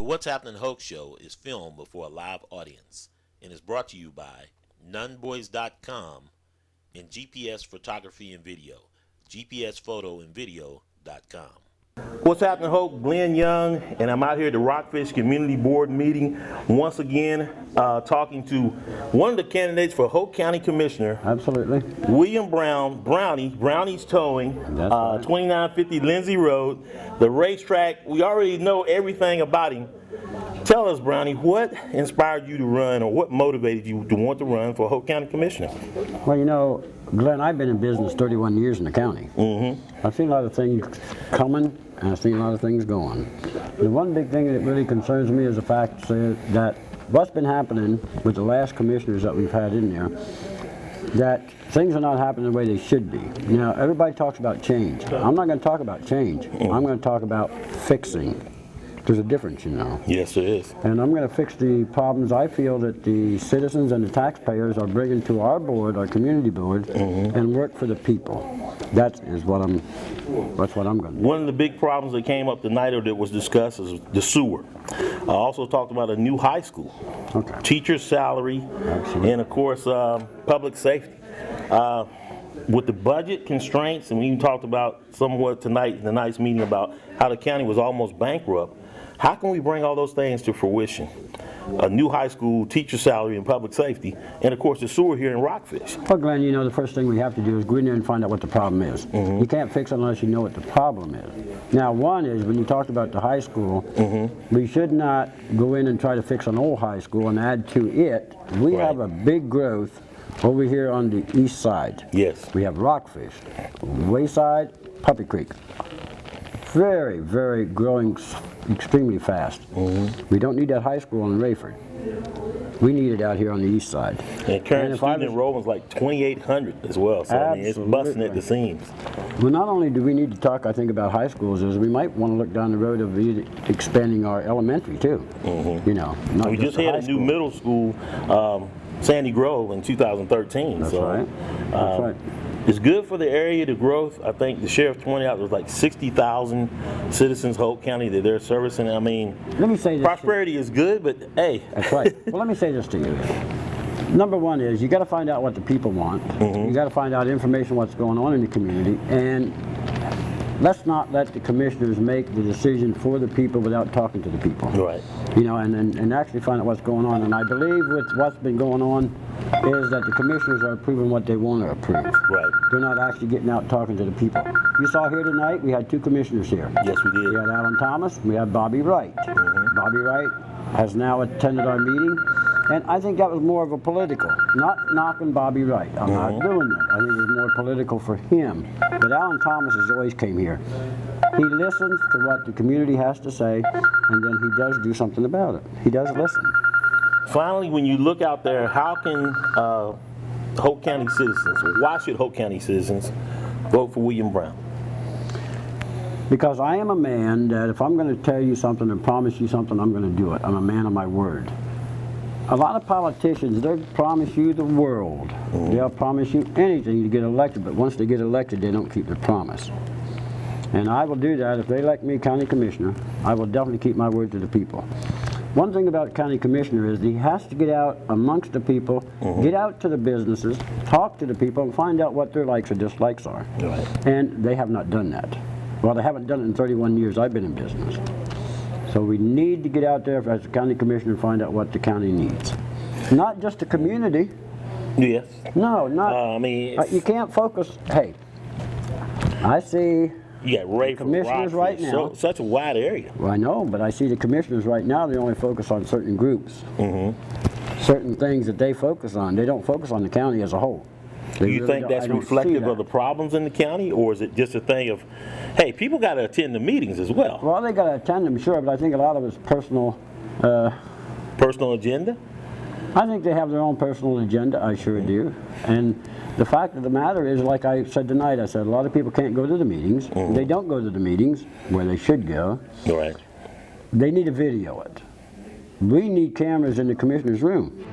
What's Happening Hoke Show is filmed before a live audience and is brought to you by nunboys.com and GPS Photography and Video, gpsphotoandvideo.com. What's happening, Hoke? Glenn Young, and I'm out here at the Rockfish Community Board meeting once again, talking to one of the candidates for Hoke County Commissioner. Absolutely. William Brownee, Brownie's Towing, Right. 2950 Lindsay Road, the racetrack. We already know everything about him. Tell us, Brownie, what inspired you to run, or what motivated you to want to run for Hoke County Commissioner? Well, you know, Glenn, I've been in business 31 years in the county. I've seen a lot of things coming, and I've seen a lot of things going. The one big thing that really concerns me is the fact that what's been happening with the last commissioners that we've had in there, that things are not happening the way they should be. Now, everybody talks about change. I'm not going to talk about change. I'm going to talk about fixing. There's a difference, you know. Yes, there is. And I'm going to fix the problems I feel that the citizens and the taxpayers are bringing to our board, our community board, and work for the people. That's what I'm going to do. One of the big problems that came up tonight, or that was discussed, is the sewer. I also talked about a new high school, teacher's salary, and of course public safety. With the budget constraints, and we even talked about somewhat tonight in the nice meeting about how the county was almost bankrupt, how can we bring all those things to fruition? A new high school, teacher salary, and public safety, and of course the sewer here in Rockfish. Well, Glenn, you know, the first thing we have to do is go in there and find out what the problem is. You can't fix it unless you know what the problem is. Now, one is, when you talked about the high school, we should not go in and try to fix an old high school and add to it. We have a big growth over here on the east side. Yes. We have Rockfish, Wayside, Puppy Creek. Very, very growing extremely fast. We don't need that high school in Rayford. We need it out here on the east side. And current student enrollment is like 2,800 as well, so I mean, it's busting at the seams. Well, not only do we need to talk, I think, about high schools, is we might want to look down the road of expanding our elementary too. You know, not we just had a new middle school, Sandy Grove, in 2013. That's so, right. That's right. It's good for the area, the growth. I think the sheriff pointed out there's like 60,000 citizens Hoke County that they're servicing. I mean, let me say this, prosperity is good, but hey. That's right. Well, let me say this to you. Number one is, you got to find out what the people want. You got to find out information what's going on in the community, and let's not let the commissioners make the decision for the people without talking to the people. Right. You know, and actually find out what's going on. And I believe with what's been going on is that the commissioners are approving what they want to approve. Right. They're not actually getting out and talking to the people. You saw here tonight, we had two commissioners here. Yes, we did. We had Alan Thomas, we had Bobby Wright. Bobby Wright has now attended our meeting, and I think that was more of a political, not knocking Bobby Wright. I'm not doing that. I think it was more political for him. But Alan Thomas has always came here. He listens to what the community has to say, and then he does do something about it. He does listen. Finally, when you look out there, how can Hoke County citizens, why should Hoke County citizens vote for William Brown? Because I am a man that if I'm going to tell you something and promise you something, I'm going to do it. I'm a man of my word. A lot of politicians, they'll promise you the world. They'll promise you anything to get elected, but once they get elected, they don't keep their promise. And I will do that. If they elect me county commissioner, I will definitely keep my word to the people. One thing about county commissioner is he has to get out amongst the people, get out to the businesses, talk to the people, and find out what their likes or dislikes are. Right. And they have not done that. Well, they haven't done it in 31 years I've been in business. So we need to get out there as a county commissioner and find out what the county needs. Not just the community. Yes. No, not. I mean, you can't focus. Hey, I see. You got Ray commissioners right now. Such a wide area. Well, I know, but I see the commissioners right now, they only focus on certain groups. Certain things that they focus on. They don't focus on the county as a whole. Do you think that's reflective of the problems in the county, or is it just a thing of, hey, people got to attend the meetings as well? Well, they got to attend them, sure, but I think a lot of it's personal. Personal agenda? I think they have their own personal agenda, I sure do. And the fact of the matter is, like I said tonight, I said a lot of people can't go to the meetings. They don't go to the meetings where they should go. Right. They need to video it. We need cameras in the commissioner's room.